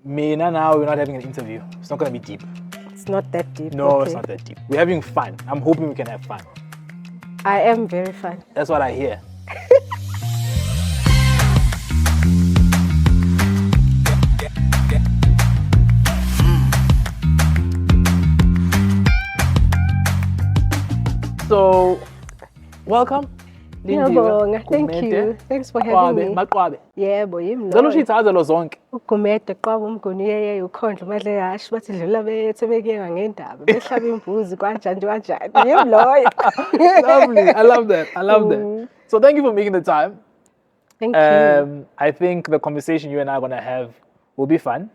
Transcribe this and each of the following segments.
Me and now we're not having an interview. It's not going to be deep. It's not that deep. No, okay. It's not that deep. We're having fun. I'm hoping we can have fun. I am very fun. That's what I hear. So, welcome. Lindiwe Thank you. Thanks for having me. Yebo, Ngicela zonke. Ugumede qwaba umguni yeye ukhondla umadle hashi bathi dlula bethe bekeka ngendaba behlaba imbuzi kanjani. Yimi loyo. Lovely. I love that. That. So thank you for making the time. Thank you. I think the conversation you and I are going to have will be fun.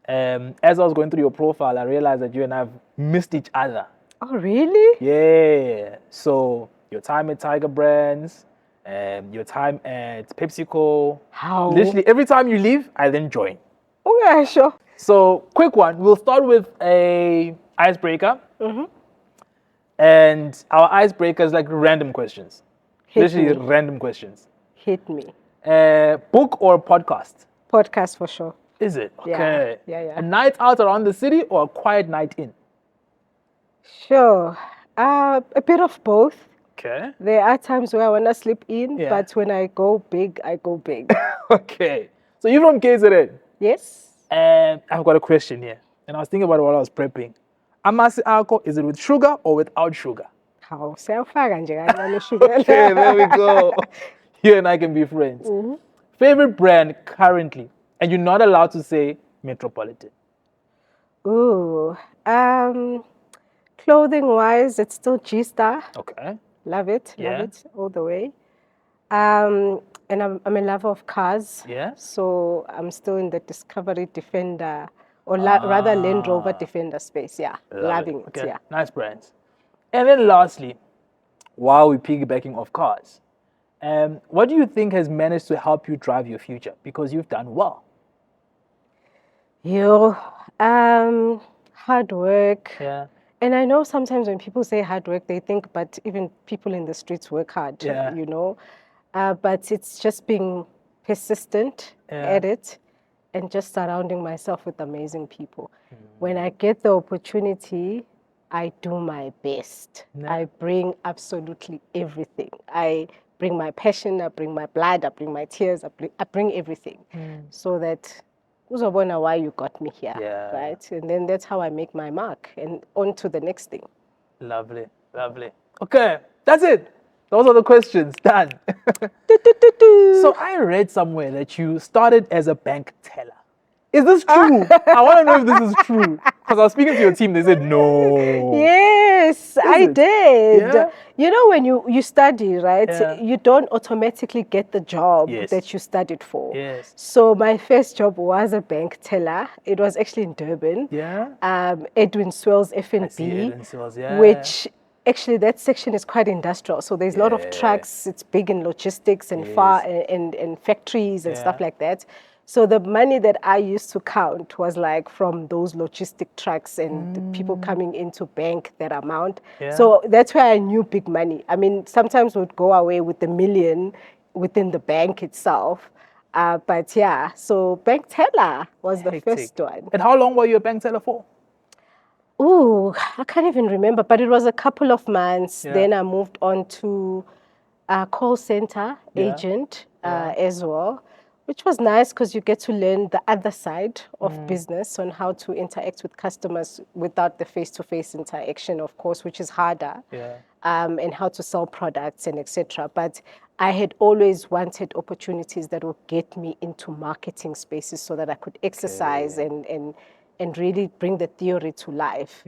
As I was going through your profile, I realized that you and I have missed each other. Oh, really? Yeah. So your time at Tiger Brands, your time at PepsiCo. How? Literally every time you leave, I then join. Okay, sure. So quick one. We'll start with a icebreaker. Mm-hmm. And our icebreaker is like random questions. Literally random questions. Hit me. Book or podcast? Podcast for sure. Is it? Okay. Yeah. A night out around the city or a quiet night in? Sure. A bit of both. Okay. There are times where I want to sleep in, Yeah. but when I go big, I go big. Okay. So you're from KZN? Yes. I've got a question here. And I was thinking about it while I was prepping. Amasi alcohol, is it with sugar or without sugar? How? Siyafaka nje kancane sugar. Okay, there we go. You and I can be friends. Mm-hmm. Favorite brand currently? And you're not allowed to say Metropolitan. Ooh. Clothing-wise, it's still G-Star. Okay. Love it. Yeah. Love it all the way. And I'm a lover of cars. Yeah. So I'm still in the Discovery Defender, or rather Land Rover Defender space. Yeah. Loving it. Okay. Yeah. Nice brands. And then lastly, while we're piggybacking off cars, what do you think has managed to help you drive your future? Because you've done well. Hard work. Yeah. And I know sometimes when people say hard work, they think, but even people in the streets work hard, Yeah. you know. But it's just being persistent at it and just surrounding myself with amazing people. When I get the opportunity, I do my best. Yeah. I bring absolutely everything. I bring my passion, I bring my blood, I bring my tears, I bring everything. So that uzobona why you got me here, right? And then that's how I make my mark and on to the next thing. Lovely. Okay, that's it. Those are the questions. Done. So I read somewhere that you started as a bank teller. Is this true? I want to know if this is true. Because I was speaking to your team, they said no. Yes, I did. Yeah? You know, when you study, right, Yeah. you don't automatically get the job Yes. that you studied for. Yes. So my first job was a bank teller. It was actually in Durban. Yeah. Edwin Swell's F&B, which actually that section is quite industrial. So there's a lot of trucks. It's big in logistics and and factories and stuff like that. So the money that I used to count was like from those logistic trucks and people coming into bank that amount. Yeah. So that's where I knew big money. I mean, sometimes we'd go away with $1 million within the bank itself. But yeah, so bank teller was the first one. And how long were you a bank teller for? Ooh, I can't even remember, but it was a couple of months. Yeah. Then I moved on to a call center agent as well, which was nice because you get to learn the other side of business on how to interact with customers without the face-to-face interaction, of course, which is harder, and how to sell products and etc. But I had always wanted opportunities that would get me into marketing spaces so that I could exercise and really bring the theory to life.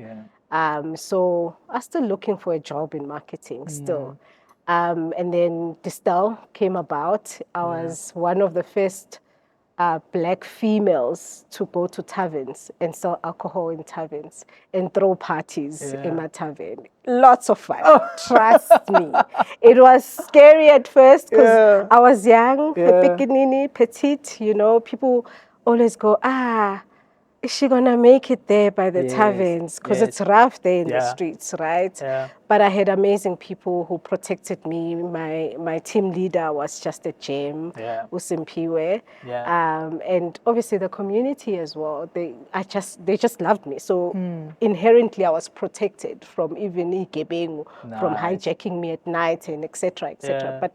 So I'm still looking for a job in marketing still. And then Distell came about. I was one of the first black females to go to taverns and sell alcohol in taverns and throw parties in my tavern. Lots of fun, trust me. It was scary at first because I was young, pequeñini, petite, you know. People always go, is she gonna make it there by the Yes, taverns? Because yes. it's rough there in the Yeah. streets, right? Yeah. But I had amazing people who protected me. My team leader was just a gem, Yeah. M.Phil. Yeah. And obviously the community as well. They just loved me. So inherently I was protected from even Igebengu, from Nice. hijacking me at night and etc. etc. Yeah. But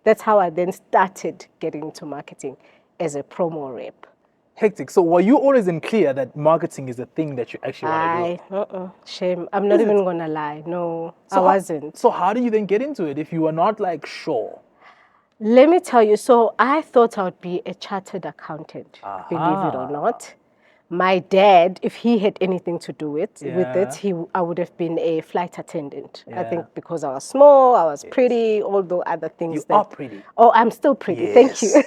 that's how I then started getting into marketing as a promo rep. Hectic. So were you always in clear that marketing is a thing that you actually want to do? Shame. I'm not Is even it? gonna lie. No, So I wasn't. So how do you then get into it if you were not like sure? Let me tell you. So I thought I would be a chartered accountant, believe it or Aha. not. My dad, if he had anything to do with Yeah. it, I would have been a flight attendant. I Yeah. think because I was small, I was pretty, all the other things You that... are pretty. Oh, I'm still pretty. Thank you.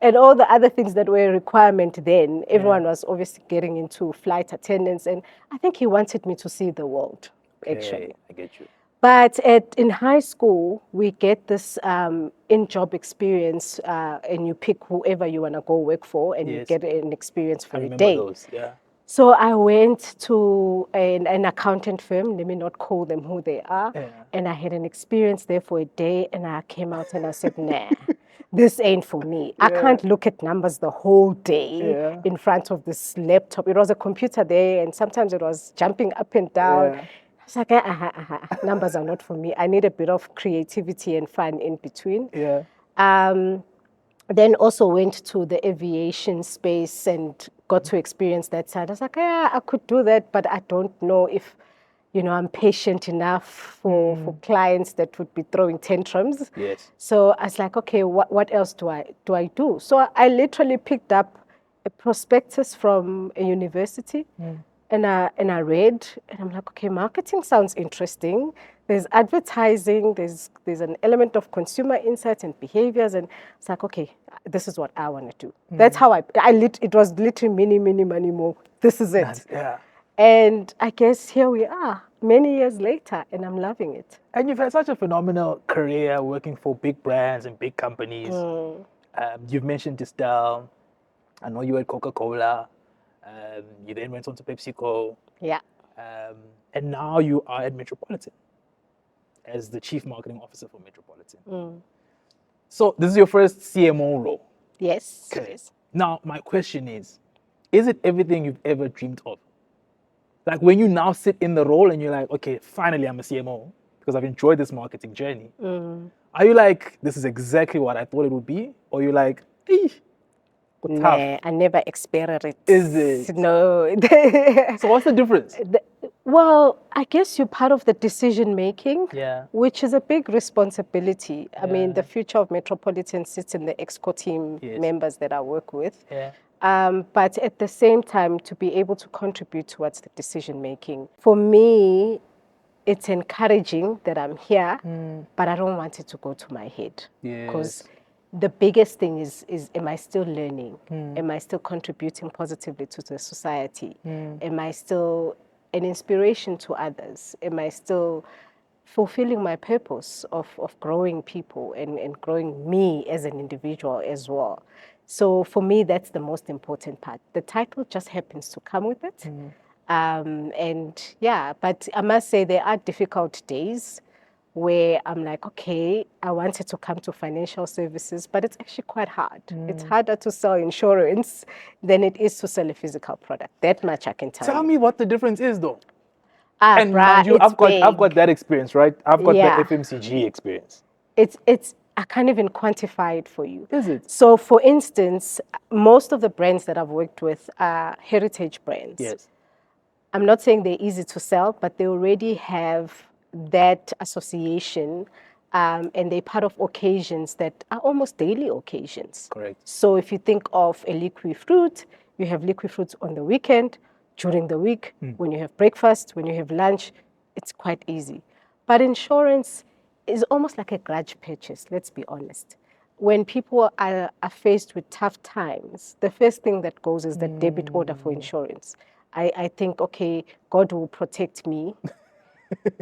And all the other things that were a requirement then, everyone was obviously getting into flight attendants. And I think he wanted me to see the world, actually. Okay, I get you. But in high school, we get this in-job experience, and you pick whoever you want to go work for, and you get an experience for I a remember day. those, yeah. So I went to an accountant firm, let me not call them who they are, and I had an experience there for a day, and I came out and I said, nah, this ain't for me. I can't look at numbers the whole day in front of this laptop. It was a computer there, and sometimes it was jumping up and down. I was like, numbers are not for me. I need a bit of creativity and fun in between. Then also went to the aviation space and got to experience that side. I was like, yeah, I could do that, but I don't know if, I'm patient enough for clients that would be throwing tantrums. Yes. So I was like, okay, what else do I do? So I literally picked up a prospectus from a university. And I read, and I'm like, okay, marketing sounds interesting. There's advertising, there's an element of consumer insights and behaviors, and it's like, okay, this is what I want to do. That's how it was literally mini, money, more. This is it. And I guess here we are, many years later, and I'm loving it. And you've had such a phenomenal career working for big brands and big companies. You've mentioned Distell. I know you were at Coca Cola. You then went on to PepsiCo. Yeah. And now you are at Metropolitan as the Chief Marketing Officer for Metropolitan. So this is your first CMO role? Yes. Okay. Yes. Now, my question is it everything you've ever dreamed of? Like when you now sit in the role and you're like, okay, finally I'm a CMO because I've enjoyed this marketing journey. Are you like, this is exactly what I thought it would be? Or you're like, nah, I never experienced. Is it? No. So what's the difference? Well, I guess you're part of the decision making, which is a big responsibility. I mean, the future of Metropolitan sits in the exco team members that I work with. But at the same time, to be able to contribute towards the decision making. For me, it's encouraging that I'm here, but I don't want it to go to my head. Because the biggest thing is am I still learning? Am I still contributing positively to the society? Am I still an inspiration to others? Am I still fulfilling my purpose of growing people and growing me as an individual as well? So for me, that's the most important part. The title just happens to come with it. And yeah, but I must say there are difficult days where I'm like, okay, I wanted to come to financial services, but it's actually quite hard. It's harder to sell insurance than it is to sell a physical product. That much I can tell you. Tell me what the difference is, though. And mind you, I've got that experience, right? I've got the FMCG experience. It's I can't even quantify it for you. Is it? So, for instance, most of the brands that I've worked with are heritage brands. Yes. I'm not saying they're easy to sell, but they already have that association, and they're part of occasions that are almost daily occasions. Correct. So if you think of a liquid fruit, you have liquid fruits on the weekend, during the week, when you have breakfast, when you have lunch, it's quite easy. But insurance is almost like a grudge purchase, let's be honest. When people are faced with tough times, the first thing that goes is the debit order for insurance. I think, okay, God will protect me.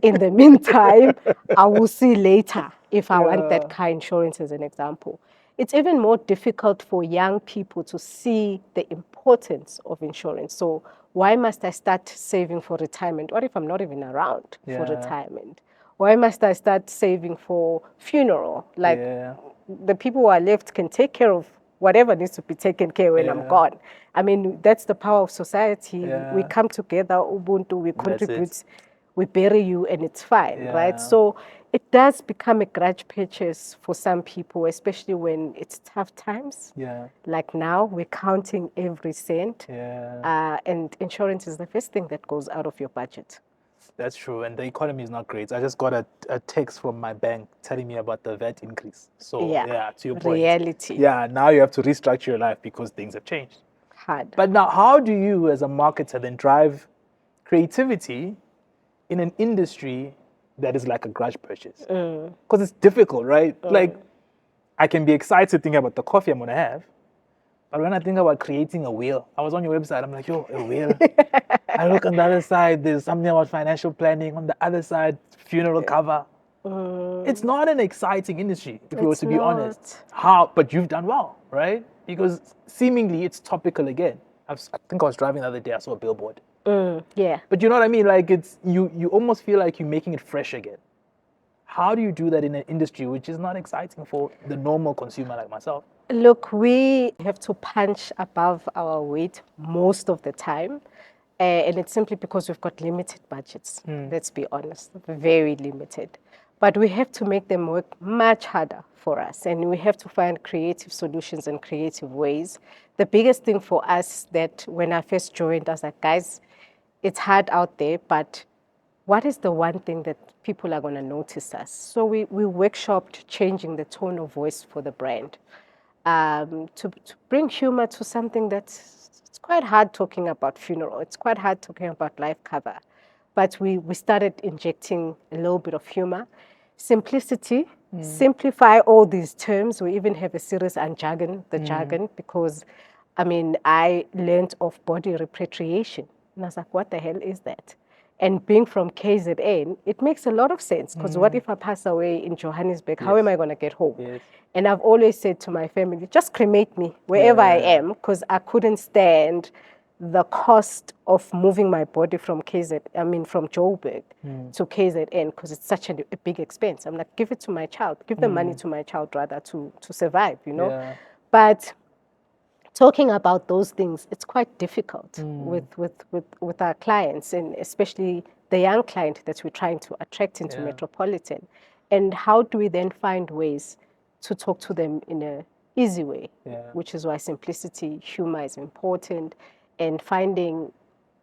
In the meantime, I will see later if I want that car insurance as an example. it's even more difficult for young people to see the importance of insurance. So why must I start saving for retirement? What if I'm not even around for retirement? Why must I start saving for funeral? Like the people who are left can take care of whatever needs to be taken care when I'm gone. I mean, that's the power of society. We come together, Ubuntu, we contribute, we bury you, and it's fine, right? So it does become a grudge purchase for some people, especially when it's tough times. Like now, we're counting every cent, and insurance is the first thing that goes out of your budget. That's true, and the economy is not great. I just got a text from my bank telling me about the VAT increase. So to your point, reality. Now you have to restructure your life because things have changed. Hard. But now, how do you, as a marketer, then drive creativity in an industry that is like a grudge purchase? Because it's difficult, right? Like, I can be excited thinking about the coffee I'm gonna have, but when I think about creating a wheel, I was on your website, I'm like, yo, a wheel. I look on the other side, there's something about financial planning. On the other side, funeral cover. It's not an exciting industry, if we were to be honest. But you've done well, right? Because seemingly it's topical again. I think I was driving the other day, I saw a billboard. But you know what I mean? Like, it's you almost feel like you're making it fresh again. How do you do that in an industry which is not exciting for the normal consumer like myself? Look, we have to punch above our weight most of the time. And it's simply because we've got limited budgets, let's be honest, very limited. But we have to make them work much harder for us, and we have to find creative solutions and creative ways. The biggest thing for us that when I first joined, I was like, guys, it's hard out there, but what is the one thing that people are going to notice us? So we workshopped changing the tone of voice for the brand, to bring humor to something that's it's quite hard talking about funeral. It's quite hard talking about life cover. But we started injecting a little bit of humor. Simplicity, simplify all these terms. We even have a series on jargon, jargon, because, I mean, I learned of body repatriation. And I was like, what the hell is that? And being from KZN, it makes a lot of sense, because what if I pass away in Johannesburg? How am I going to get home? And I've always said to my family, just cremate me wherever I am, because I couldn't stand the cost of moving my body from from Joburg to KZN, because it's such a big expense. I'm like, give it to my child, give the money to my child rather to survive, you know. But talking about those things, it's quite difficult with our clients, and especially the young client that we're trying to attract into Metropolitan. And how do we then find ways to talk to them in an easy way, which is why simplicity, humor is important, and finding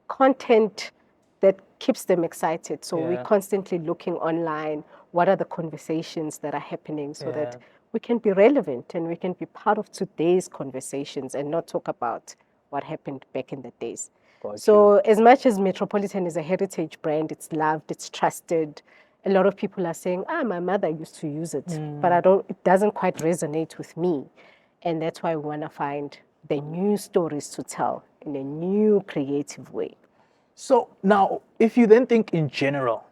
content that keeps them excited. So we're constantly looking online, what are the conversations that are happening, so that we can be relevant and we can be part of today's conversations and not talk about what happened back in the days. So as much as Metropolitan is a heritage brand, it's loved, it's trusted, a lot of people are saying, my mother used to use it, but it doesn't quite resonate with me. And that's why we want to find the new stories to tell in a new creative way. So now, if you then think in general,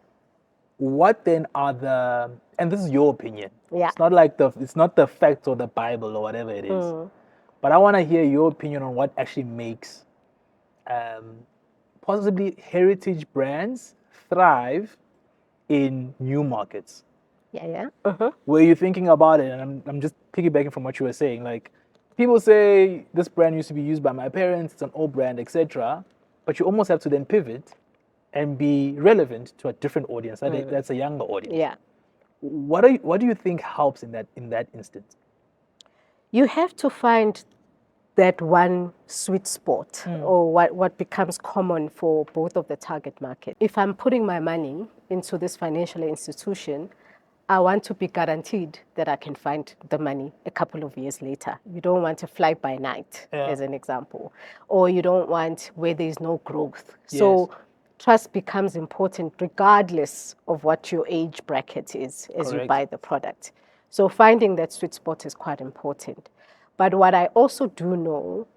what then are and this is your opinion. It's not like it's not the facts or the Bible or whatever it is. But I want to hear your opinion on what actually makes possibly heritage brands thrive in new markets. Where you're thinking about it, and I'm just piggybacking from what you were saying, like, people say this brand used to be used by my parents, it's an old brand, etc. But you almost have to then pivot and be relevant to a different audience. That's a younger audience. What do you think helps in that instance? You have to find that one sweet spot, or what becomes common for both of the target market. If I'm putting my money into this financial institution, I want to be guaranteed that I can find the money a couple of years later. You don't want to fly by night, as an example. Or you don't want where there's no growth. So trust becomes important regardless of what your age bracket is as you buy the product. So finding that sweet spot is quite important. But what I also do know,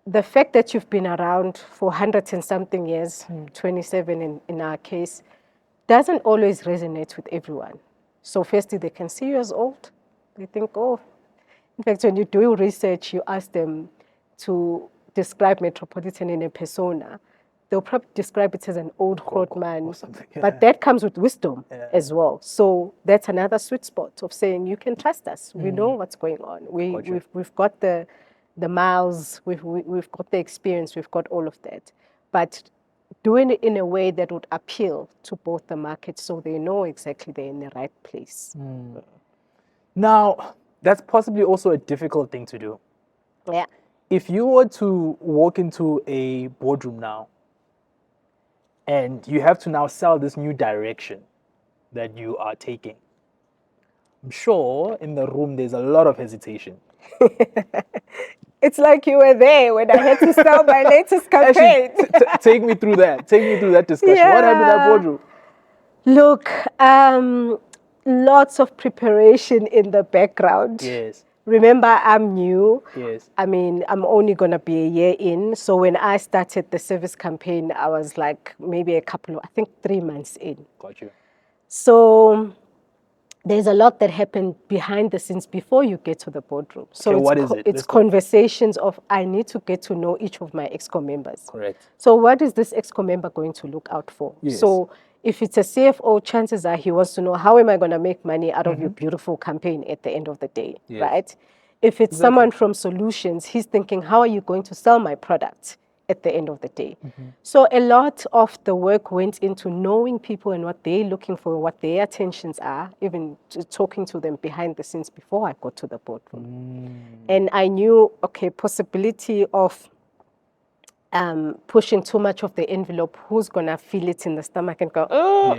the fact that you've been around for 100 and something years, 27 in our case, doesn't always resonate with everyone. So firstly, they can see you as old. They think, oh, In fact, when you do research, you ask them to describe Metropolitan in a persona, they'll probably describe it as an old court man, but that comes with wisdom as well. So that's another sweet spot of saying, you can trust us. We know what's going on. We've got the miles, we've got the experience, we've got all of that. But doing it in a way that would appeal to both the markets so they know exactly they're in the right place. Now, that's possibly also a difficult thing to do. Yeah. If you were to walk into a boardroom now and you have to now sell this new direction that you are taking, I'm sure in the room there's a lot of hesitation. It's like you were there when I had to sell my latest campaign. Actually, take me through that. Take me through that discussion. Yeah. What happened in that boardroom? Look, lots of preparation in the background. Yes. Remember, I'm new. Yes. I mean, I'm only going to be a year in. So when I started the service campaign, I was like maybe 3 months in. Got you. So there's a lot that happened behind the scenes before you get to the boardroom. So okay, what is it? It's conversations of, I need to get to know each of my ExCo members. Correct. So what is this ExCo member going to look out for? Yes. So if it's a CFO, chances are he wants to know, how am I going to make money out of your beautiful campaign at the end of the day, right? If it's someone from solutions, he's thinking, how are you going to sell my product at the end of the day? So a lot of the work went into knowing people and what they're looking for, what their attentions are, even talking to them behind the scenes before I got to the boardroom. And I knew, okay, possibility of pushing too much of the envelope, who's going to feel it in the stomach and go,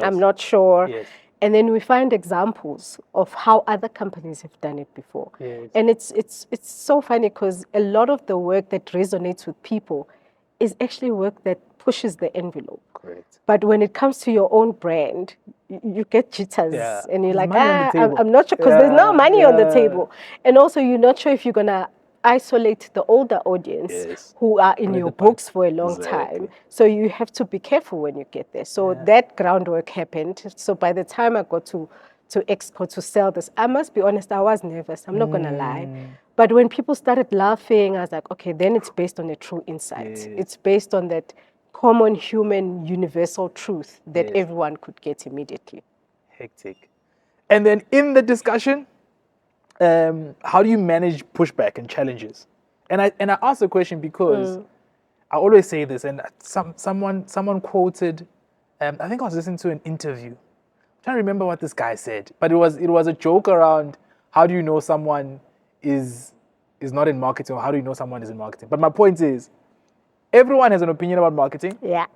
I'm not sure. Yes. And then we find examples of how other companies have done it before. Yes. And it's so funny because a lot of the work that resonates with people is actually work that pushes the envelope. Correct. But when it comes to your own brand, you get jitters and you're like, I'm not sure, because there's no money on the table. And also you're not sure if you're going to isolate the older audience who are in your books for a long time. So you have to be careful when you get there. So that groundwork happened. So by the time I got to ExCo to sell this, I must be honest, I was nervous. I'm not going to lie. But when people started laughing, I was like, okay, then it's based on a true insight. It's based on that common human universal truth that everyone could get immediately. Hectic. And then in the discussion, how do you manage pushback and challenges? And I ask the question because I always say this, and someone quoted, I think I was listening to an interview. I'm trying to remember what this guy said, but it was a joke around how do you know someone is not in marketing, or how do you know someone is in marketing? But my point is, everyone has an opinion about marketing. Yeah.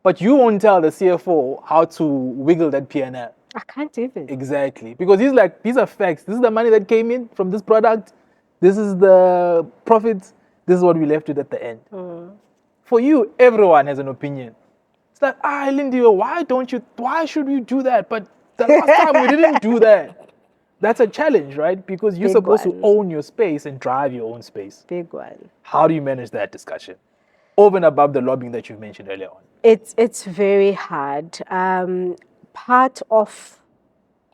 But you won't tell the CFO how to wiggle that P&L. I can't even. Exactly. Because he's like, these are facts. This is the money that came in from this product. This is the profits. This is what we left with at the end. For you, everyone has an opinion. It's like, Lindiwe, why should we do that? But the last time we didn't do that. That's a challenge, right? Because you're supposed to own your space and drive your own space. Big one. How do you manage that discussion? Over and above the lobbying that you mentioned earlier on. It's very hard. Part of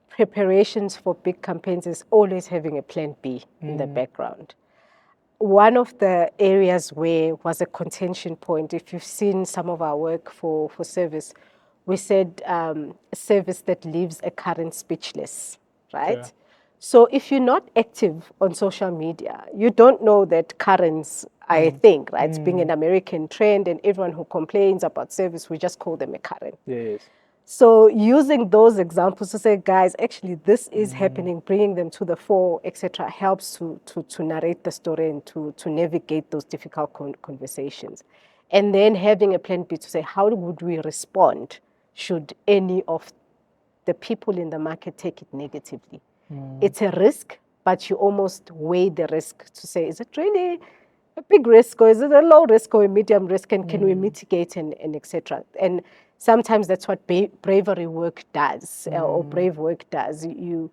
preparations for big campaigns is always having a plan B in the background. One of the areas where was a contention point, if you've seen some of our work for service, we said a service that leaves a current speechless, right? Yeah. So if you're not active on social media, you don't know that currents are a thing, right? It's being an American trend, and everyone who complains about service, we just call them a current. Yes. So using those examples to say, guys, actually this is happening, bringing them to the fore, etc., helps to narrate the story and to navigate those difficult conversations. And then having a plan B to say, how would we respond should any of the people in the market take it negatively? It's a risk, but you almost weigh the risk to say, is it really a big risk, or is it a low risk or a medium risk, and can we mitigate and etc.? And sometimes that's what bravery work does, or brave work does. You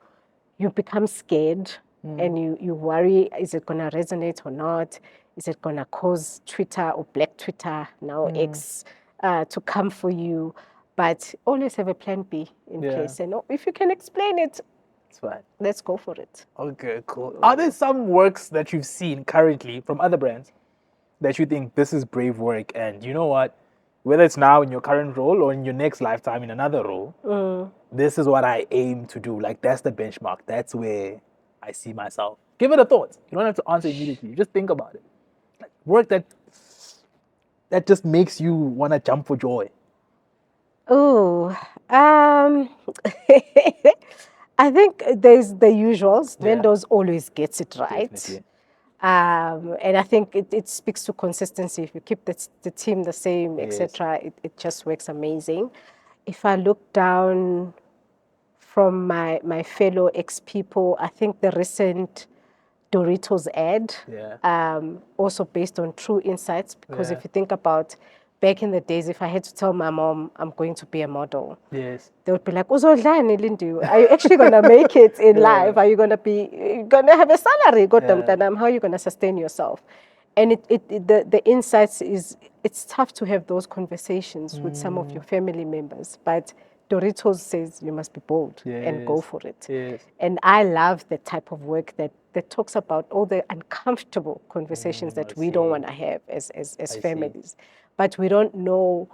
become scared and you worry, is it going to resonate or not? Is it going to cause Twitter or Black Twitter, now X, to come for you? But always have a plan B in place. And if you can explain it It's fine. Let's go for it. Okay, cool. Are there some works that you've seen currently from other brands that you think this is brave work, and you know what, whether it's now in your current role or in your next lifetime in another role, this is what I aim to do. Like, that's the benchmark. That's where I see myself. Give it a thought. You don't have to answer immediately. You just think about it. Like, work that just makes you want to jump for joy. Oh, I think there's the usuals. Yeah. Nando's always gets it right. Definitely. And I think it speaks to consistency. If you keep the team the same, Yes. etc., it just works amazing. If I look down from my fellow ex-people, I think the recent Doritos ad, also based on true insights, because if you think about back in the days, if I had to tell my mom I'm going to be a model, Yes. they would be like, "Uzodlani, Lindiwe, are you actually going to make it in life? Are you going to have a salary? How are you going to sustain yourself?" And the insights is, it's tough to have those conversations with some of your family members, but Doritos says you must be bold and go for it. Yes. And I love the type of work that talks about all the uncomfortable conversations that we don't want to have as families. But we don't know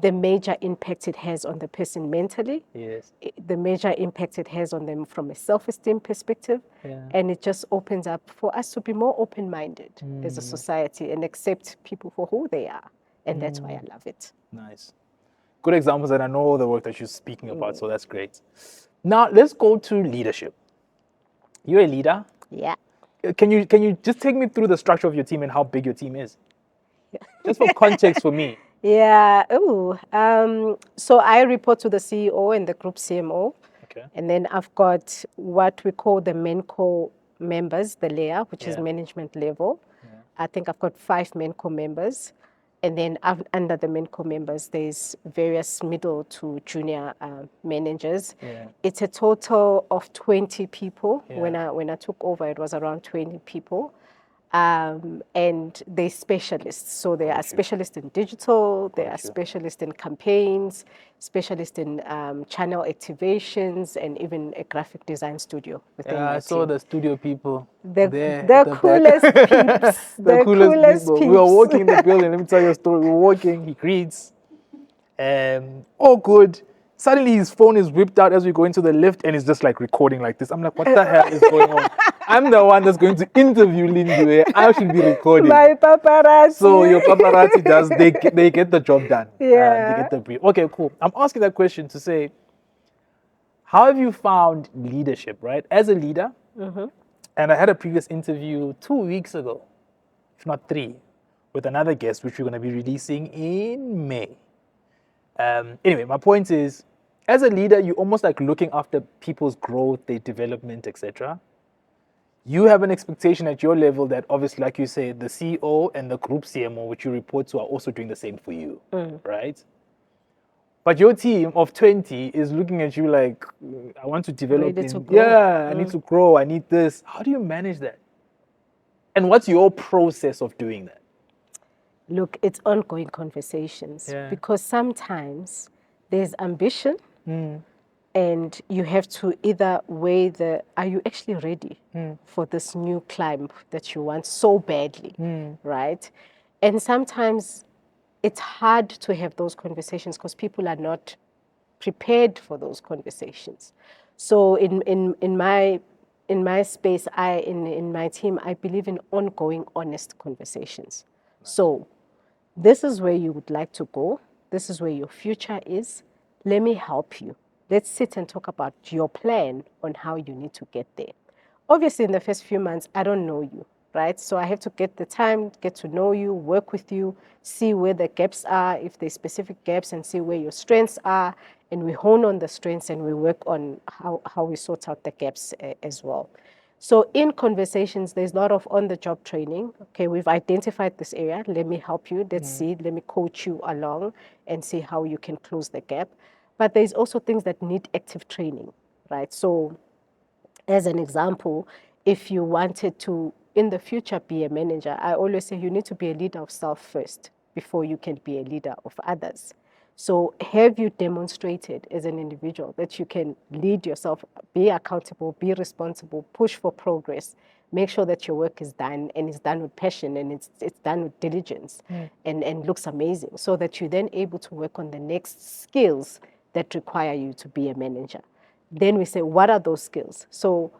the major impact it has on the person mentally, the major impact it has on them from a self-esteem perspective. And it just opens up for us to be more open-minded as a society and accept people for who they are. And that's why I love it. Nice. Good examples, and I know the work that you're speaking about, so that's great. Now, let's go to leadership. You're a leader. Yeah. Can you just take me through the structure of your team and how big your team is? Just for context for me. Yeah. So I report to the CEO and the group CMO. Okay. And then I've got what we call the MENCO members, the layer, which is management level. I think I've got 5 MENCO members. And then under the MENCO members, there's various middle to junior managers. It's a total of 20 people. When I took over, it was around 20 people. And they're specialists. So they are specialists in digital, they are specialists in campaigns, specialists in channel activations, and even a graphic design studio within my I saw team. the studio people. The coolest peeps. The coolest people. We were walking in the building. Let me tell you a story. We were walking, he greets. All good. Suddenly his phone is whipped out as we go into the lift and it's just like recording like this. I'm like, what the hell is going on? I'm the one that's going to interview Lindiwe. I should be recording. My paparazzi. So your paparazzi does, they get the job done. Yeah. They get the brief. Okay, cool. I'm asking that question to say, how have you found leadership, right? As a leader, and I had a previous interview 2 weeks ago, if not 3, with another guest, which we're going to be releasing in May. Anyway, my point is, as a leader, you're almost like looking after people's growth, their development, etc. You have an expectation at your level that obviously, like you say, the CEO and the group CMO, which you report to, are also doing the same for you, right? But your team of 20 is looking at you like, I want to develop. I need to grow. I need this. How do you manage that? And what's your process of doing that? Look, it's ongoing conversations because sometimes there's ambition and you have to either weigh are you actually ready for this new climb that you want so badly, right? And sometimes it's hard to have those conversations because people are not prepared for those conversations. So in my space, in my team, I believe in ongoing, honest conversations. So this is where you would like to go. This is where your future is. Let me help you. Let's sit and talk about your plan on how you need to get there. Obviously, in the first few months, I don't know you, right? So I have to get the time, get to know you, work with you, see where the gaps are, if there's specific gaps, and see where your strengths are. And we hone on the strengths and we work on how we sort out the gaps as well. So in conversations, there's a lot of on-the-job training. Okay, we've identified this area. Let me help you. Let's see. Let me coach you along and see how you can close the gap. But there's also things that need active training, right? So as an example, if you wanted to, in the future, be a manager, I always say you need to be a leader of self first before you can be a leader of others. So have you demonstrated as an individual that you can lead yourself, be accountable, be responsible, push for progress, make sure that your work is done and it's done with passion and it's done with diligence and looks amazing, so that you're then able to work on the next skills that require you to be a manager. Then we say, what are those skills? So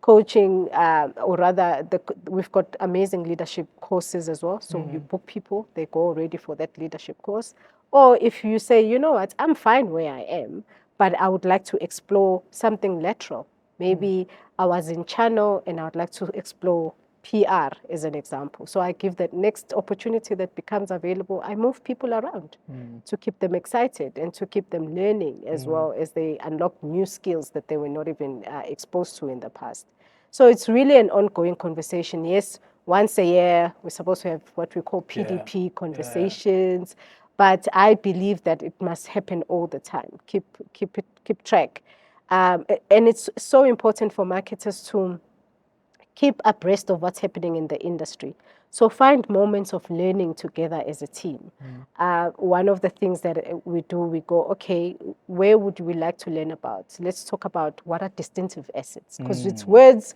coaching, or rather, we've got amazing leadership courses as well. So you book people, they go already for that leadership course. Or if you say, you know what, I'm fine where I am, but I would like to explore something lateral. Maybe I was in channel and I would like to explore PR as an example. So I give that next opportunity that becomes available. I move people around to keep them excited and to keep them learning as well as they unlock new skills that they were not even exposed to in the past. So it's really an ongoing conversation. Yes, once a year, we're supposed to have what we call PDP conversations, but I believe that it must happen all the time. Keep track. And it's so important for marketers to keep abreast of what's happening in the industry. So find moments of learning together as a team. One of the things that we do, we go, okay, where would we like to learn about? Let's talk about what are distinctive assets, because it's words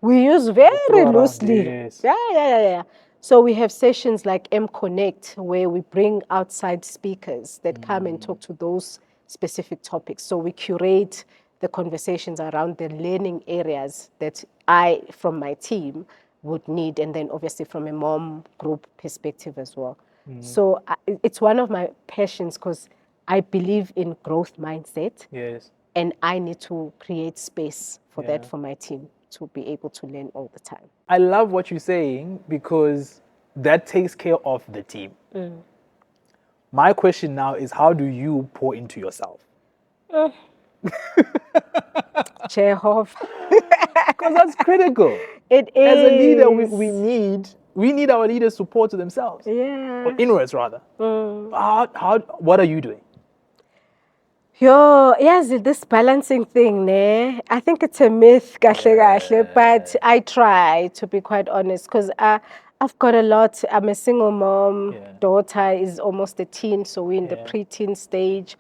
we use very loosely. Yes. Yeah. So we have sessions like M Connect, where we bring outside speakers that come and talk to those specific topics. So we curate the conversations around the learning areas that I, from my team, would need, and then obviously from a mom group perspective as well. So it's one of my passions, because I believe in growth mindset. Yes. And I need to create space for that for my team to be able to learn all the time. I love what you're saying, because that takes care of the team. My question now is, how do you pour into yourself? Chekhov. Because that's critical. It is. As a leader, we need our leaders to pour to themselves. Yeah. Or inwards, rather. What are you doing? Yes, this balancing thing, ne? I think it's a myth, but I try, to be quite honest, because I've got a lot. I'm a single mom. Daughter is almost a teen, so we're in the pre-teen stage.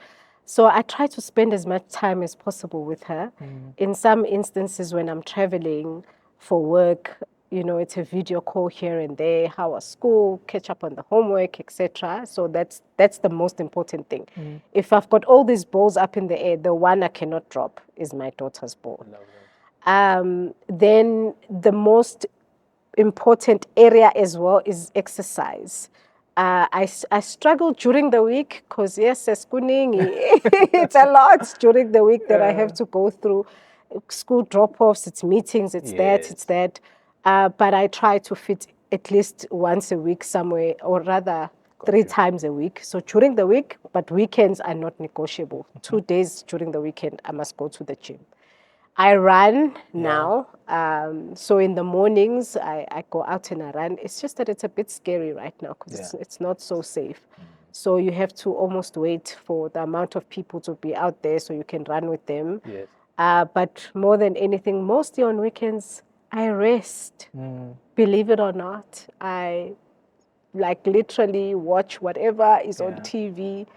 So I try to spend as much time as possible with her. In some instances, when I'm traveling for work, it's a video call here and there, how was school, catch up on the homework, etc. So that's the most important thing. If I've got all these balls up in the air, the one I cannot drop is my daughter's ball. Then the most important area as well is exercise. I struggle during the week, because yes, it's a lot during the week that I have to go through. School drop-offs, it's meetings, it's that. But I try to fit at least once a week somewhere, or rather 3 times a week. So during the week, but weekends are not negotiable. 2 days during the weekend, I must go to the gym. I run now. So in the mornings, I go out and I run. It's just that it's a bit scary right now, because it's not so safe. So you have to almost wait for the amount of people to be out there so you can run with them. But more than anything, mostly on weekends, I rest. Believe it or not, I literally watch whatever is on TV,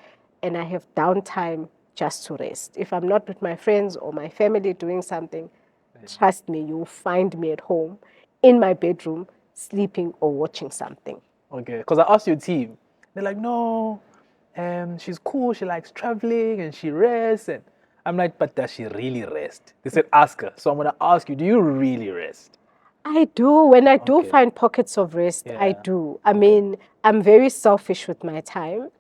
and I have downtime just to rest. If I'm not with my friends or my family doing something, trust me, you'll find me at home, in my bedroom, sleeping or watching something. Okay, because I asked your team, they're like, no, she's cool, she likes traveling and she rests. And I'm like, but does she really rest? They said, ask her. So I'm going to ask you, do you really rest? I do. When I do find pockets of rest, I do. I mean, I'm very selfish with my time.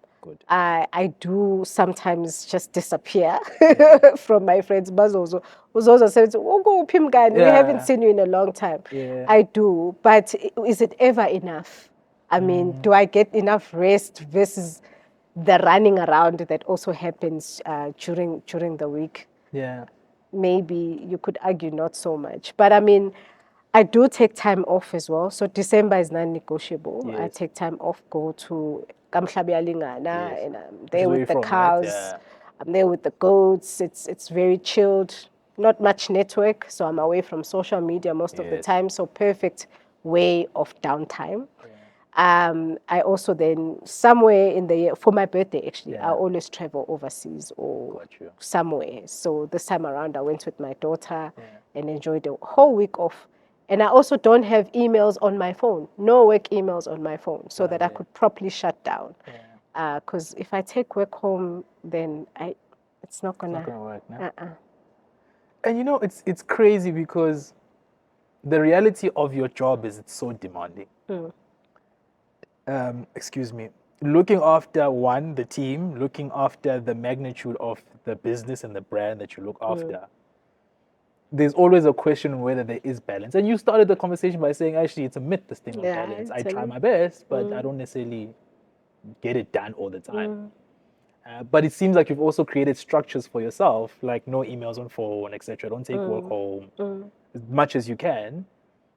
I do sometimes just disappear from my friends. Bazozo says, we haven't seen you in a long time. I do. But is it ever enough? I mean, do I get enough rest versus the running around that also happens during the week? Maybe you could argue not so much. But I mean, I do take time off as well. So December is non-negotiable. I take time off, go to Kamhlabialingana, and I'm there with the cows. Right? I'm there with the goats. It's very chilled. Not much network, so I'm away from social media most of the time. So perfect way of downtime. I also then, somewhere in the year, for my birthday actually, Yeah. I always travel overseas or Got you. somewhere. So this time around, I went with my daughter Yeah. and enjoyed the whole week off. And I also don't have emails on my phone, no work emails on my phone, so that I could properly shut down. Because if I take work home, then it's not gonna work, no? And you know, it's crazy because the reality of your job is it's so demanding. Excuse me. Looking after the team, looking after the magnitude of the business and the brand that you look after. There's always a question on whether there is balance. And you started the conversation by saying, actually, it's a myth, this thing of balance. I try my best, but I don't necessarily get it done all the time. But it seems like you've also created structures for yourself, like no emails on phone, etc. Don't take work home as much as you can,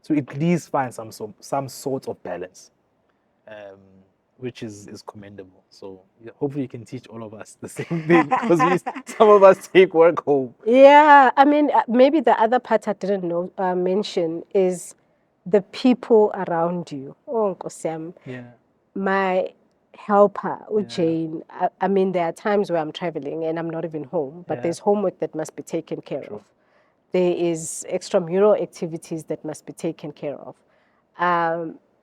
to at least find some sort of balance, which is commendable. So hopefully you can teach all of us the same thing, because some of us take work home. Yeah, I mean, maybe the other part I didn't mention is the people around you. Oh, Nkosiyam. Yeah. My helper, Jane, I mean, there are times where I'm traveling and I'm not even home, but there's homework that must be taken care of. There is extramural activities that must be taken care of.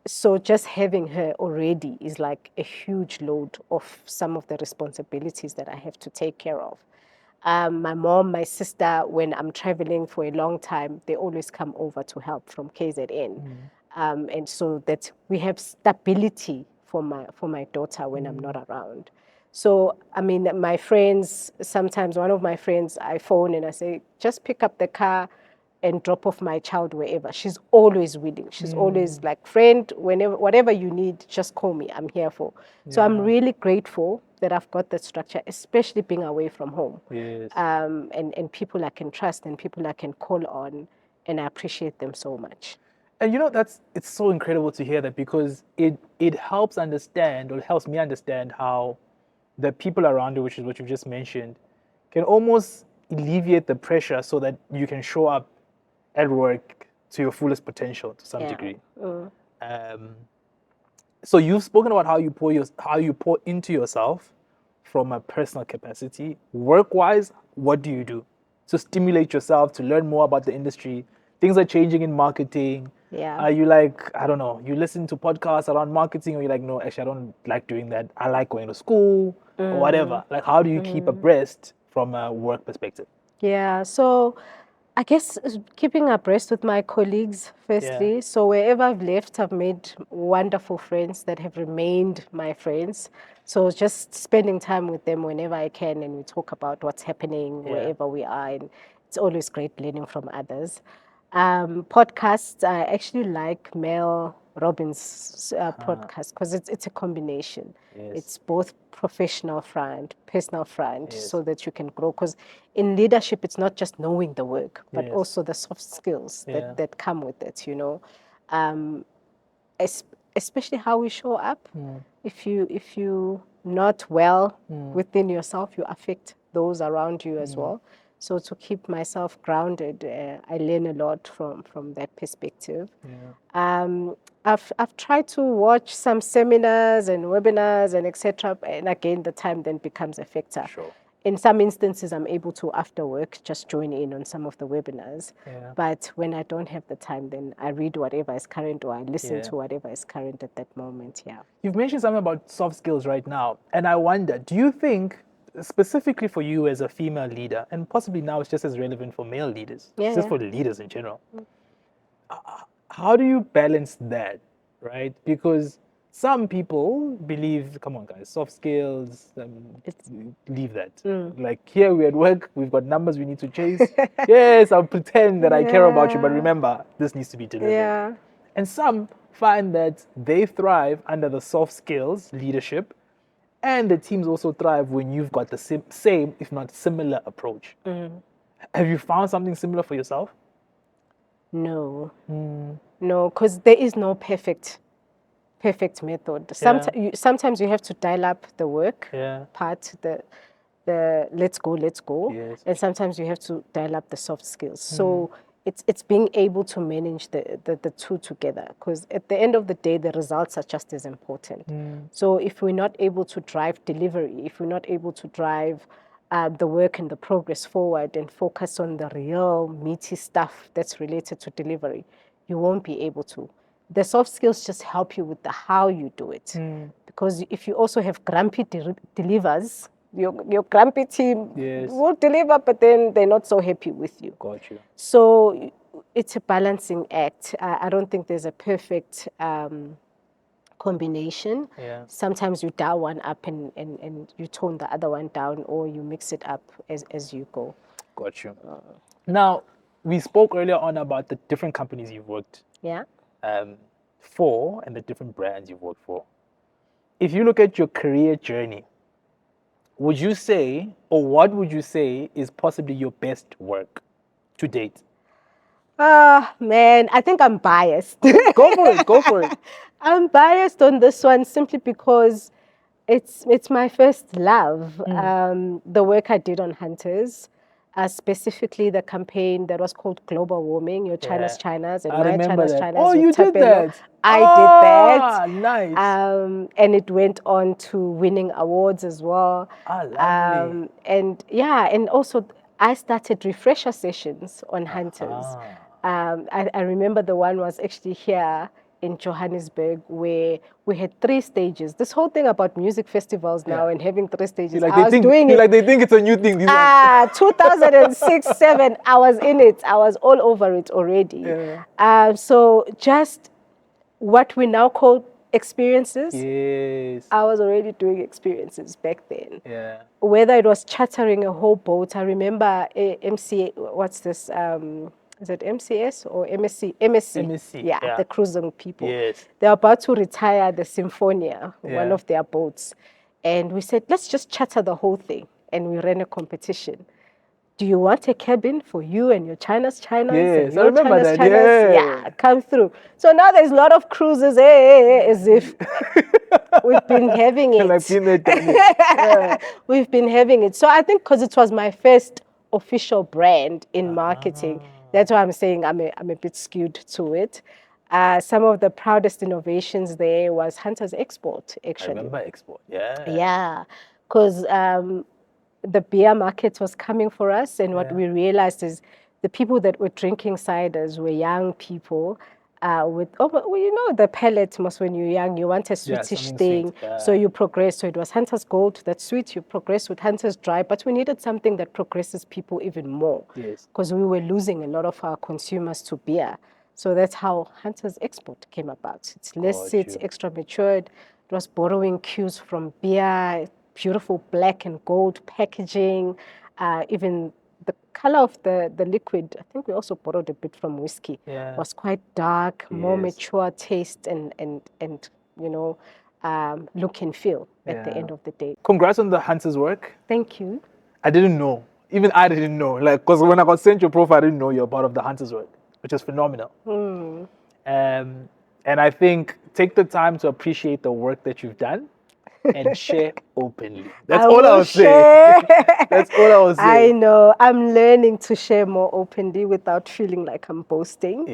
So just having her already is like a huge load of some of the responsibilities that I have to take care of. My mom, my sister, when I'm traveling for a long time, they always come over to help from KZN. And so that we have stability for my daughter when I'm not around. So, I mean, my friends, sometimes one of my friends, I phone and I say, just pick up the car and drop off my child wherever. She's always willing. She's always like, friend, whatever you need, just call me. I'm here for. So I'm really grateful that I've got that structure, especially being away from home. Yes. And people I can trust and people I can call on, and I appreciate them so much. And you know, it's so incredible to hear that, because it helps understand, or helps me understand, how the people around you, which is what you've just mentioned, can almost alleviate the pressure so that you can show up at work to your fullest potential to some degree. So you've spoken about how you pour into yourself from a personal capacity. Work-wise, what do you do to stimulate yourself to learn more about the industry? Things are changing in marketing. Yeah. Are you like, I don't know, you listen to podcasts around marketing, or you're like, no, actually, I don't like doing that. I like going to school or whatever. Like, how do you keep abreast from a work perspective? Yeah, so I guess keeping abreast with my colleagues, firstly. So wherever I've left, I've made wonderful friends that have remained my friends. So just spending time with them whenever I can, and we talk about what's happening wherever we are. And it's always great learning from others. Podcasts, I actually like Mel Robbins' podcast, because it's a combination. It's both professional front, personal front, so that you can grow. Because in leadership, it's not just knowing the work, but also the soft skills that come with it, you know. Especially how we show up. If you not well within yourself, you affect those around you as well. So to keep myself grounded, I learn a lot from that perspective. I've tried to watch some seminars and webinars and etc. And again, the time then becomes a factor. Sure. In some instances, I'm able to, after work, just join in on some of the webinars. But when I don't have the time, then I read whatever is current, or I listen to whatever is current at that moment. Yeah. You've mentioned something about soft skills right now, and I wonder, do you think, specifically for you as a female leader, and possibly now it's just as relevant for male leaders, just for leaders in general, how do you balance that, right? Because some people believe, come on guys, soft skills, leave that. Like, here we're at work, we've got numbers we need to chase. Yes, I'll pretend that I care about you, but remember, this needs to be delivered. And some find that they thrive under the soft skills leadership, and the teams also thrive when you've got the same, if not similar, approach. Have you found something similar for yourself? No. No, because there is no perfect method. Sometimes you have to dial up the work part, the let's go, and sometimes you have to dial up the soft skills. So it's being able to manage the two together, because at the end of the day, the results are just as important. So if we're not able to drive delivery, if we're not able to drive the work and the progress forward and focus on the real meaty stuff that's related to delivery, you won't be able to. The soft skills just help you with the how you do it. Because if you also have grumpy delivers, your grumpy team will deliver, but then they're not so happy with you. Got you. So it's a balancing act. I don't think there's a perfect combination. Sometimes you dial one up and you tone the other one down, or you mix it up as you go. Got you. Now, we spoke earlier on about the different companies you've worked for and the different brands you've worked for. If you look at your career journey, would you say, or what would you say is possibly your best work to date? Man, I think I'm biased. Go for it. I'm biased on this one simply because it's my first love. The work I did on Hunters, specifically the campaign that was called Global Warming, Your China's Chinas and My China's Chinas. Oh, you did that? I did that. Nice. And it went on to winning awards as well. Lovely. And also I started refresher sessions on Hunters. I remember the one was actually here in Johannesburg, where we had 3 stages. This whole thing about music festivals now and having 3 stages, they think it's a new thing. 2006-07, I was in it. I was all over it already. So just what we now call experiences. I was already doing experiences back then. Whether it was chartering a whole boat, I remember what's this? Is it MCS or MSC? MSC. The cruising people. They're about to retire the Symphonia, one of their boats. And we said, let's just charter the whole thing. And we ran a competition. Do you want a cabin for you and your China's Chinas? Yes, and your I remember China's that. Chinas? Come through. So now there's a lot of cruises, as if we've been having it. We've been having it. So I think because it was my first official brand in marketing, that's why I'm saying I'm a bit skewed to it. Some of the proudest innovations there was Hunter's Export, actually. I remember Export, because the beer market was coming for us, and what we realized is the people that were drinking ciders were young people the palate, most when you're young, you want a sweetish thing, so you progress. So it was Hunter's Gold, that's sweet, you progress with Hunter's Dry, but we needed something that progresses people even more, because we were losing a lot of our consumers to beer. So that's how Hunter's Export came about. It's less it's extra matured. It was borrowing cues from beer, beautiful black and gold packaging, even the color of the liquid. I think we also borrowed a bit from whiskey. Was quite dark, more mature taste, and look and feel at the end of the day. Congrats on the Hunters work. Thank you. I didn't know. Even I didn't know. Because when I got sent your profile, I didn't know you're part of the Hunters work, which is phenomenal. And I think take the time to appreciate the work that you've done and share openly. That's all I was saying. That's all I was saying. I know. I'm learning to share more openly without feeling like I'm boasting.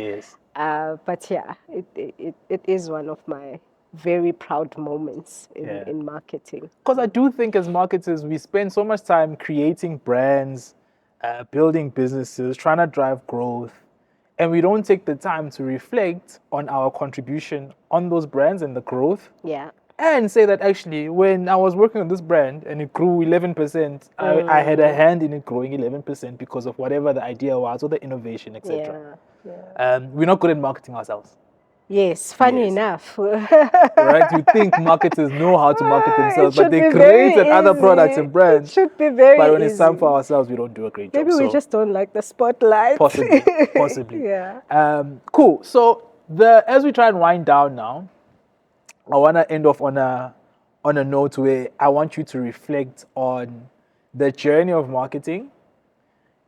But yeah, it is one of my very proud moments in marketing. Because I do think as marketers, we spend so much time creating brands, building businesses, trying to drive growth, and we don't take the time to reflect on our contribution on those brands and the growth. And say that actually, when I was working on this brand and it grew 11%, I had a hand in it growing 11% because of whatever the idea was or the innovation, etc. We're not good at marketing ourselves. Yes, funny enough. Right? You think marketers know how to market themselves, but they create other products and brands. It should be very But when it's time for ourselves, we don't do a great job. Maybe we just don't like the spotlight. Possibly. Cool. So as we try and wind down now, I want to end off on a note where I want you to reflect on the journey of marketing.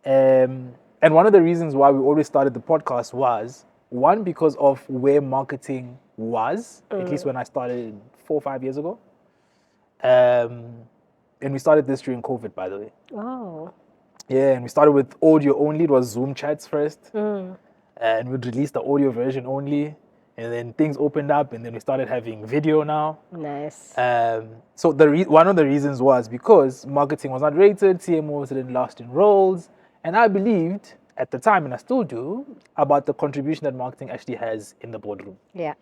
And one of the reasons why we always started the podcast was, one, because of where marketing was, at least when I started 4 or 5 years ago. And we started this during COVID, by the way. Yeah, and we started with audio only. It was Zoom chats first. And we'd release the audio version only. And then things opened up, and then we started having video now. Nice. So one of the reasons was because marketing was not rated, CMOs didn't last in roles, and I believed at the time, and I still do, about the contribution that marketing actually has in the boardroom. Yeah.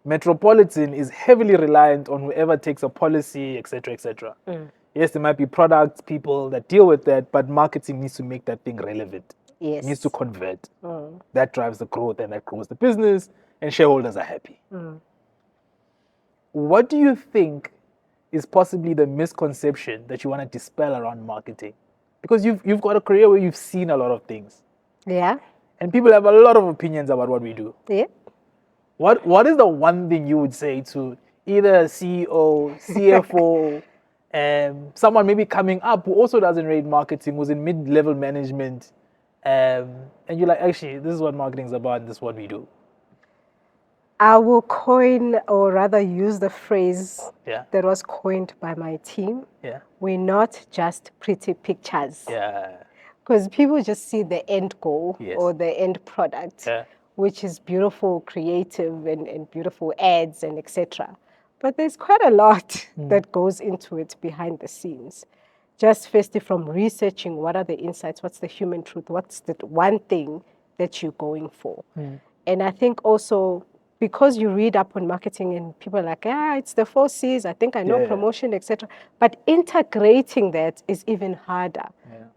Metropolitan is heavily reliant on whoever takes a policy, etc., etc. Yes, there might be products, people that deal with that, but marketing needs to make that thing relevant. Yes. It needs to convert. That drives the growth, and that grows the business, and shareholders are happy. What do you think is possibly the misconception that you want to dispel around marketing? Because you've got a career where you've seen a lot of things. Yeah. And people have a lot of opinions about what we do. Yeah. What is the one thing you would say to either a CEO, CFO, someone maybe coming up who also doesn't rate marketing, who's in mid-level management, and you're like, actually, this is what marketing is about, and this is what we do? I will coin, or rather use the phrase Yeah. that was coined by my team. Yeah. We're not just pretty pictures. Yeah. Because people just see the end goal Yes. or the end product, Yeah. which is beautiful, creative, and beautiful ads and etc. But there's quite a lot that goes into it behind the scenes. Just firstly, from researching what are the insights, what's the human truth, what's the one thing that you're going for. And I think also, because you read up on marketing and people are like, it's the 4 C's, I think I know promotion, etc. But integrating that is even harder.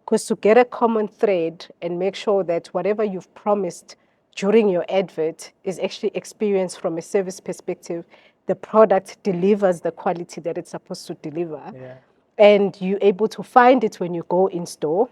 Because to get a common thread and make sure that whatever you've promised during your advert is actually experienced from a service perspective, the product delivers the quality that it's supposed to deliver. And you're able to find it when you go in store.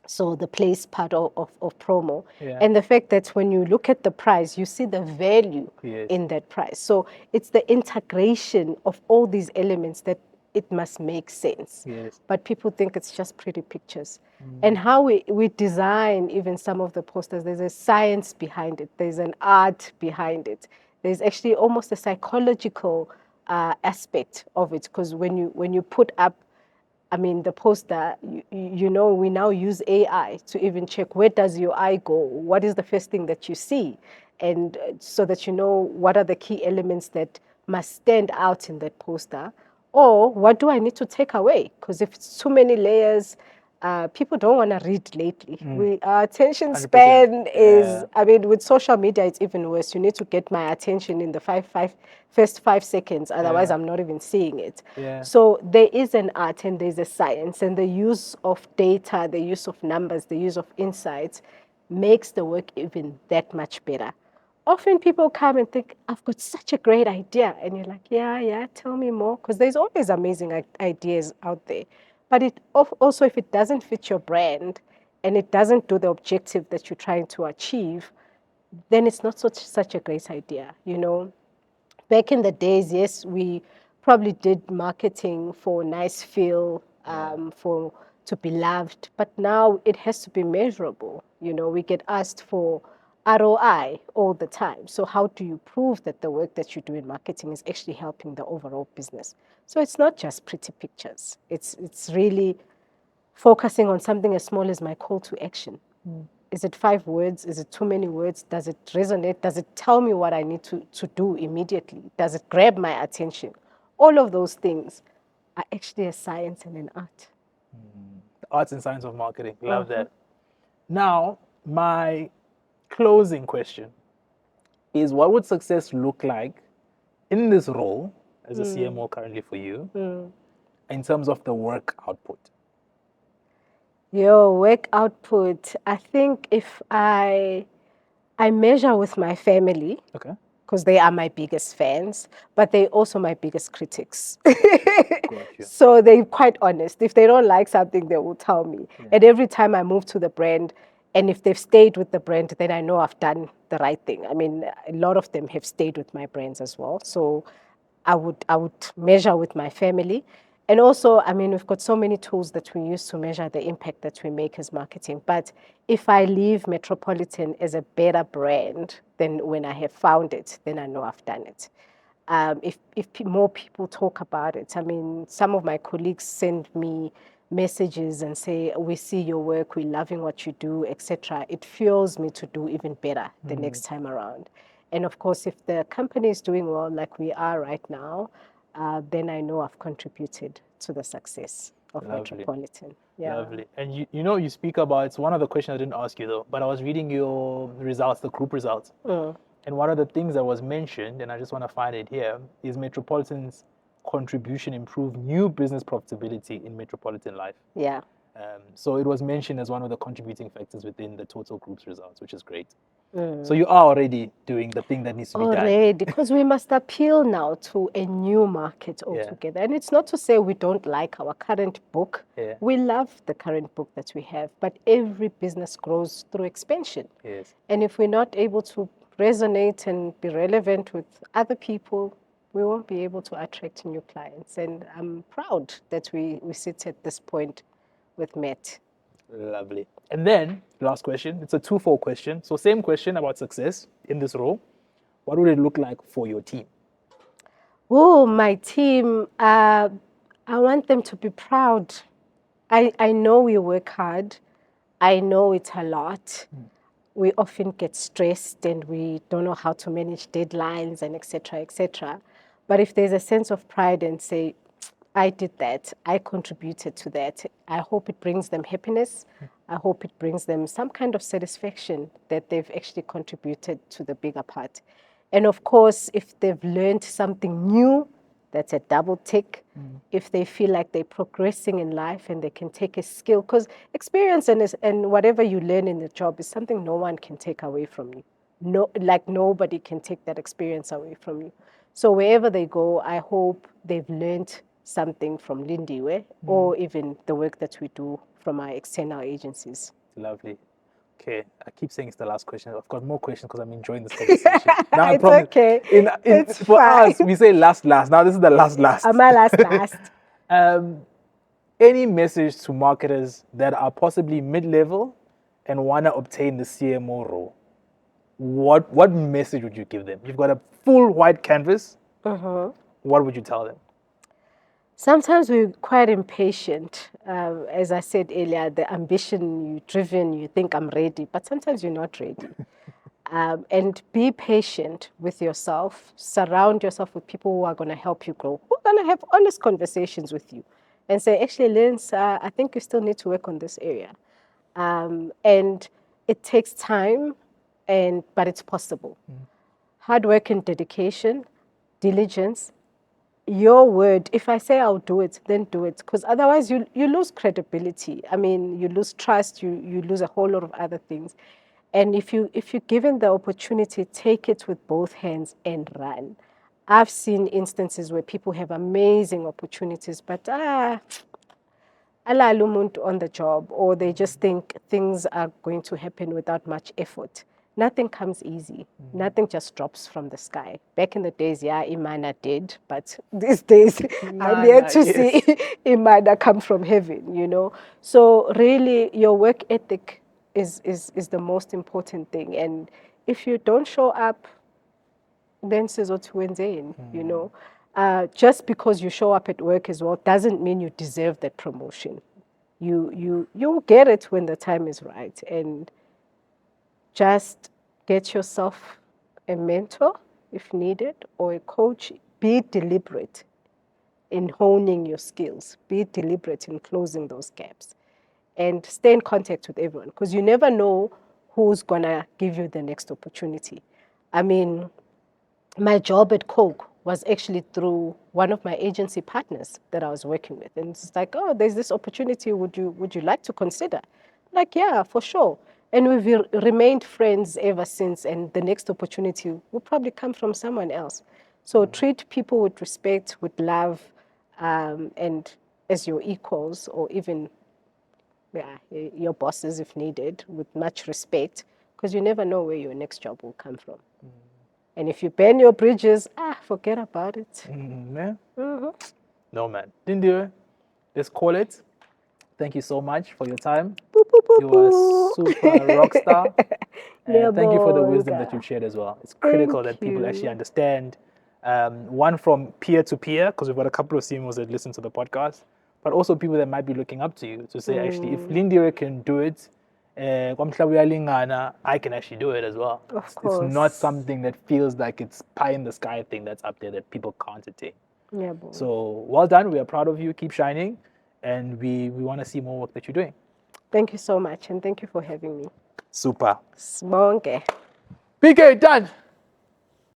So the place part of promo. And the fact that when you look at the price, you see the value in that price. So it's the integration of all these elements that it must make sense. But people think it's just pretty pictures. And how we design even some of the posters, there's a science behind it. There's an art behind it. There's actually almost a psychological aspect of it. Because when you put up, I mean, the poster, we now use AI to even check where does your eye go? What is the first thing that you see? And so that you know what are the key elements that must stand out in that poster. Or what do I need to take away? Because if it's too many layers, people don't want to read lately. Our attention span is, I mean, with social media, it's even worse. You need to get my attention in the first 5 seconds. Otherwise, I'm not even seeing it. So there is an art and there's a science, and the use of data, the use of numbers, the use of insights makes the work even that much better. Often people come and think, I've got such a great idea. And you're like, yeah, tell me more. Because there's always amazing ideas out there. But it also, if it doesn't fit your brand and it doesn't do the objective that you're trying to achieve, then it's not such a great idea. Back in the days, yes, we probably did marketing for nice feel, to be loved. But now it has to be measurable. We get asked for ROI all the time. So how do you prove that the work that you do in marketing is actually helping the overall business? So it's not just pretty pictures. It's really focusing on something as small as my call to action. Is it 5 words? Is it too many words? Does it resonate? Does it tell me what I need to do immediately? Does it grab my attention? All of those things are actually a science and an art. The arts and science of marketing. Love that. Now, my closing question is, what would success look like in this role as a CMO currently for you in terms of the work output? Your work output, I think if I measure with my family, because they are my biggest fans, but they're also my biggest critics. So they're quite honest. If they don't like something, they will tell me. And every time I move to the brand, and if they've stayed with the brand, then I know I've done the right thing. I mean, a lot of them have stayed with my brands as well. So I would measure with my family. And also, I mean, we've got so many tools that we use to measure the impact that we make as marketing. But if I leave Metropolitan as a better brand than when I have found it, then I know I've done it. If more people talk about it, I mean, some of my colleagues send me messages and say, we see your work, we're loving what you do, etc., it fuels me to do even better the next time around. And of course, if the company is doing well like we are right now, then I know I've contributed to the success of Metropolitan. Yeah. Lovely. And you speak about, it's one of the questions I didn't ask you though, but I was reading your results, the group results. And one of the things that was mentioned, and I just want to find it here, is Metropolitan's contribution improved new business profitability in Metropolitan life. Yeah. So it was mentioned as one of the contributing factors within the total group's results, which is great. So you are already doing the thing that needs to be done. Already, because we must appeal now to a new market altogether. And it's not to say we don't like our current book. We love the current book that we have, but every business grows through expansion. And if we're not able to resonate and be relevant with other people, we won't be able to attract new clients. And I'm proud that we sit at this point with Met. Lovely. And then, last question, it's a twofold question. So same question about success in this role. What would it look like for your team? Oh, my team, I want them to be proud. I know we work hard. I know it's a lot. We often get stressed and we don't know how to manage deadlines and etc., etc. But if there's a sense of pride and say, I did that, I contributed to that, I hope it brings them happiness. I hope it brings them some kind of satisfaction that they've actually contributed to the bigger part. And of course, if they've learned something new, that's a double tick. If they feel like they're progressing in life and they can take a skill, because experience and whatever you learn in the job is something no one can take away from you. Nobody can take that experience away from you. So wherever they go, I hope they've learned something from Lindiwe or even the work that we do from our external agencies. Lovely. Okay, I keep saying it's the last question. I've got more questions because I'm enjoying this conversation. Now, It's okay. It's for fine. us, we say last. Now this is the last. Am I last? Any message to marketers that are possibly mid-level and want to obtain the CMO role? What message would you give them? You've got a full white canvas. What would you tell them? Sometimes we're quite impatient. As I said earlier, the ambition, you're driven, you think I'm ready, but sometimes you're not ready. And be patient with yourself. Surround yourself with people who are going to help you grow, who are going to have honest conversations with you and say, actually, Lynn, I think you still need to work on this area. And it takes time, but it's possible. Hard work and dedication, diligence. Your word, if I say I'll do it, then do it. Because otherwise you lose credibility. I mean, you lose trust, you lose a whole lot of other things. And if you're given the opportunity, take it with both hands and run. I've seen instances where people have amazing opportunities, but ala lumuntu on the job, or they just think things are going to happen without much effort. Nothing comes easy. Nothing just drops from the sky. Back in the days, Imana did, but these days, I'm yet to see Imana come from heaven, So really, your work ethic is the most important thing. And if you don't show up, then just because you show up at work as well doesn't mean you deserve that promotion. You'll get it when the time is right. And just get yourself a mentor if needed or a coach. Be deliberate in honing your skills. Be deliberate in closing those gaps. And stay in contact with everyone because you never know who's going to give you the next opportunity. I mean, my job at Coke was actually through one of my agency partners that I was working with. And it's like, oh, there's this opportunity. Would you like to consider? Like, yeah, for sure. And we've remained friends ever since. And the next opportunity will probably come from someone else. So treat people with respect, with love, and as your equals or even your bosses if needed, with much respect, because you never know where your next job will come from. And if you burn your bridges, forget about it. No, man. Lindiwe, let's call it. Thank you so much for your time. You are a super rock star. And thank you for the wisdom that you've shared as well. It's critical that people actually understand, one from peer to peer, because we've got a couple of CMOs that listen to the podcast, but also people that might be looking up to you to say, actually, if Lindiwe can do it, I can actually do it as well. Of course. It's not something that feels like it's pie in the sky thing that's up there that people can't attain. Yeah, boy. So well done. We are proud of you. Keep shining. And we want to see more work that you're doing. Thank you so much. And thank you for having me. Super. Sibonke. PK, done.